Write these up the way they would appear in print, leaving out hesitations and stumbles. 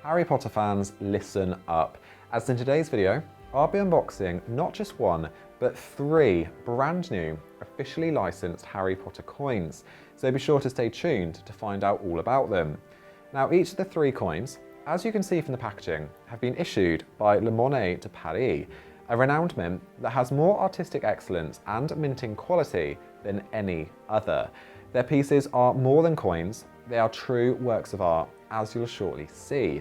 Harry Potter fans, listen up, as in today's video, I'll be unboxing not just one, but 3 brand new, officially licensed Harry Potter coins, so be sure to stay tuned to find out all about them. Now, each of the 3 coins, as you can see from the packaging, have been issued by Monnaie de Paris, a renowned mint that has more artistic excellence and minting quality than any other. Their pieces are more than coins, they are true works of art, as you'll shortly see.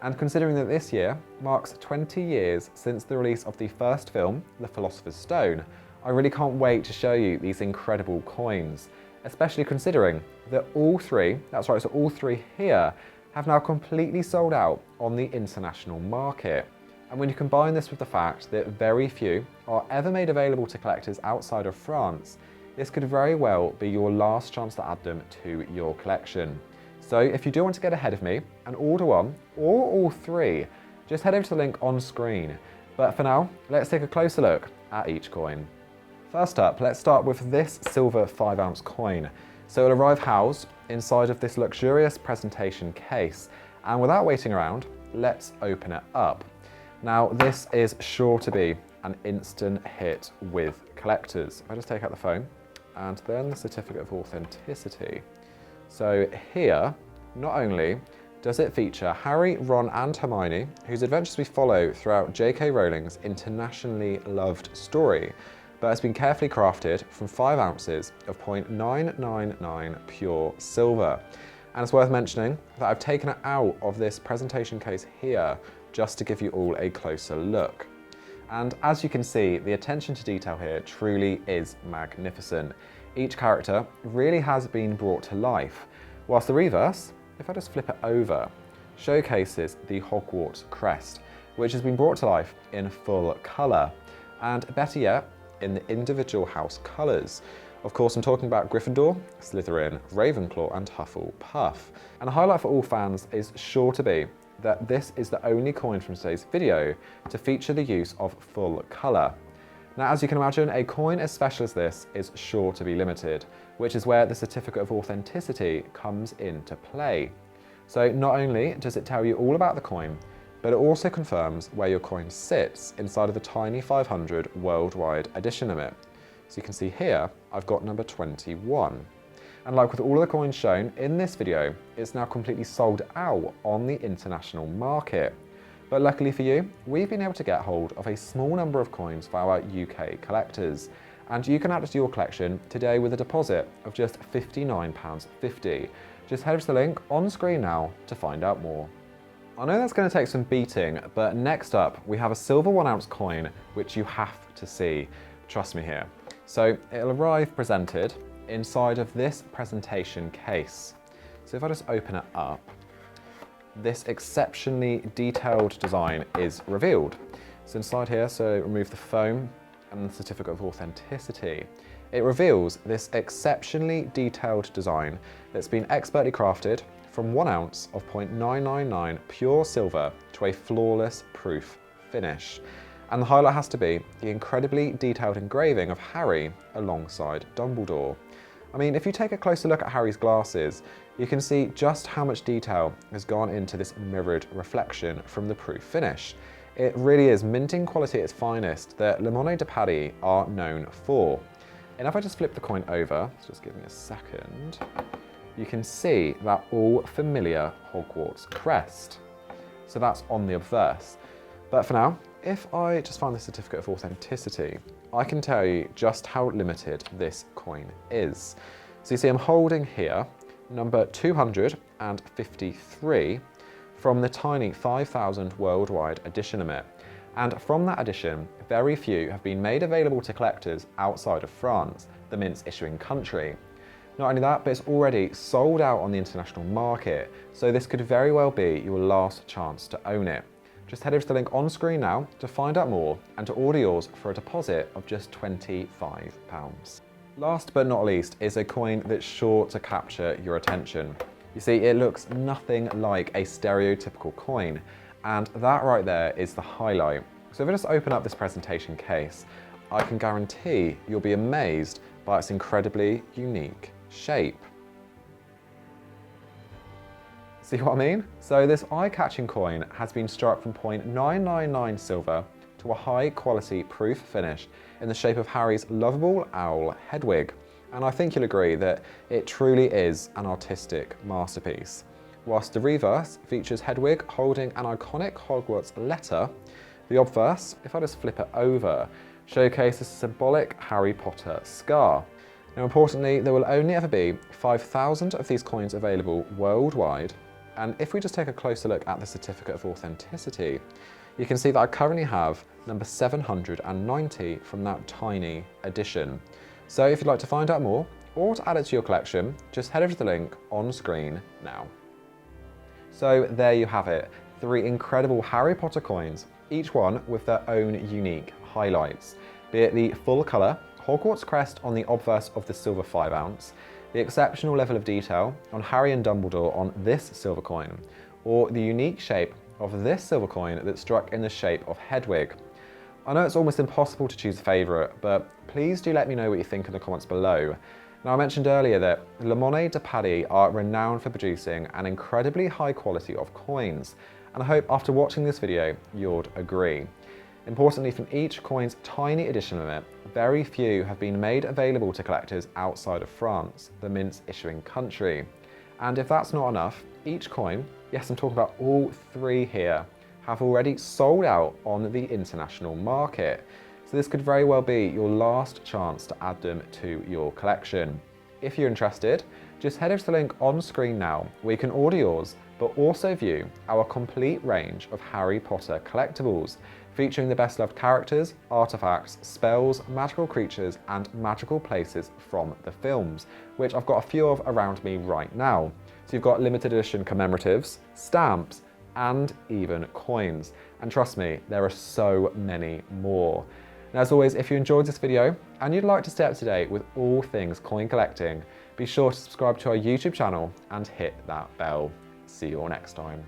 And considering that this year marks 20 years since the release of the first film, The Philosopher's Stone, I really can't wait to show you these incredible coins, especially considering that all 3, that's right, so all 3 here, have now completely sold out on the international market. And when you combine this with the fact that very few are ever made available to collectors outside of France, this could very well be your last chance to add them to your collection. So if you do want to get ahead of me and order one or all 3, just head over to the link on screen. But for now, let's take a closer look at each coin. First up, let's start with this silver 5-ounce coin. So it'll arrive housed inside of this luxurious presentation case. And without waiting around, let's open it up. Now, this is sure to be an instant hit with collectors. If I just take out the phone and then the certificate of authenticity. So here, not only does it feature Harry, Ron and Hermione, whose adventures we follow throughout J.K. Rowling's internationally loved story, but has been carefully crafted from 5 ounces of 0.999 pure silver. And it's worth mentioning that I've taken it out of this presentation case here just to give you all a closer look. And as you can see, the attention to detail here truly is magnificent. Each character really has been brought to life, whilst the reverse, if I just flip it over, showcases the Hogwarts Crest, which has been brought to life in full colour, and better yet, in the individual house colours. Of course, I'm talking about Gryffindor, Slytherin, Ravenclaw and Hufflepuff. And a highlight for all fans is sure to be that this is the only coin from today's video to feature the use of full colour. Now, as you can imagine, a coin as special as this is sure to be limited, which is where the certificate of authenticity comes into play. So not only does it tell you all about the coin, but it also confirms where your coin sits inside of the tiny 500 worldwide edition limit. So you can see here, I've got number 21. And like with all of the coins shown in this video, it's now completely sold out on the international market. But luckily for you, we've been able to get hold of a small number of coins for our UK collectors. And you can add it to your collection today with a deposit of just £59.50. Just head over to the link on screen now to find out more. I know that's going to take some beating, but next up we have a silver 1-ounce coin which you have to see. Trust me here. So it'll arrive presented inside of this presentation case. So if I just open it up, this exceptionally detailed design is revealed. So inside here, so remove the foam and the certificate of authenticity. It reveals this exceptionally detailed design that's been expertly crafted from 1 ounce of 0.999 pure silver to a flawless proof finish. And the highlight has to be the incredibly detailed engraving of Harry alongside Dumbledore. I mean, if you take a closer look at Harry's glasses, you can see just how much detail has gone into this mirrored reflection from the proof finish. It really is minting quality at its finest that Monnaie de Paris are known for. And if I just flip the coin over, so just give me a second, you can see that all familiar Hogwarts Crest. So that's on the obverse. But for now, if I just find the certificate of authenticity, I can tell you just how limited this coin is. So you see I'm holding here number 253 from the tiny 5,000 worldwide edition limit. And from that edition, very few have been made available to collectors outside of France, the mint's issuing country. Not only that, but it's already sold out on the international market, so this could very well be your last chance to own it. Just head over to the link on screen now to find out more and to order yours for a deposit of just £25. Last but not least is a coin that's sure to capture your attention. You see, it looks nothing like a stereotypical coin, and that right there is the highlight. So if I just open up this presentation case, I can guarantee you'll be amazed by its incredibly unique shape. See what I mean? So this eye-catching coin has been struck from 0.999 silver to a high-quality proof finish in the shape of Harry's lovable owl Hedwig. And I think you'll agree that it truly is an artistic masterpiece. Whilst the reverse features Hedwig holding an iconic Hogwarts letter, the obverse, if I just flip it over, showcases a symbolic Harry Potter scar. Now importantly, there will only ever be 5,000 of these coins available worldwide, and if we just take a closer look at the certificate of authenticity, you can see that I currently have number 790 from that tiny edition. So if you'd like to find out more, or to add it to your collection, just head over to the link on screen now. So there you have it, 3 incredible Harry Potter coins, each one with their own unique highlights, be it the full colour Hogwarts Crest on the obverse of the silver 5-ounce, the exceptional level of detail on Harry and Dumbledore on this silver coin, or the unique shape of this silver coin that's struck in the shape of Hedwig. I know it's almost impossible to choose a favourite, but please do let me know what you think in the comments below. Now I mentioned earlier that Monnaie de Paris are renowned for producing an incredibly high quality of coins, and I hope after watching this video you'd agree. Importantly, from each coin's tiny edition limit, very few have been made available to collectors outside of France, the mint's issuing country. And if that's not enough, each coin, yes I'm talking about all 3 here, have already sold out on the international market. So this could very well be your last chance to add them to your collection. If you're interested, just head over to the link on screen now where you can order yours, but also view our complete range of Harry Potter collectibles, featuring the best loved characters, artifacts, spells, magical creatures, and magical places from the films, which I've got a few of around me right now. So you've got limited edition commemoratives, stamps, and even coins. And trust me, there are so many more. Now, as always, if you enjoyed this video and you'd like to stay up to date with all things coin collecting, be sure to subscribe to our YouTube channel and hit that bell. See you all next time.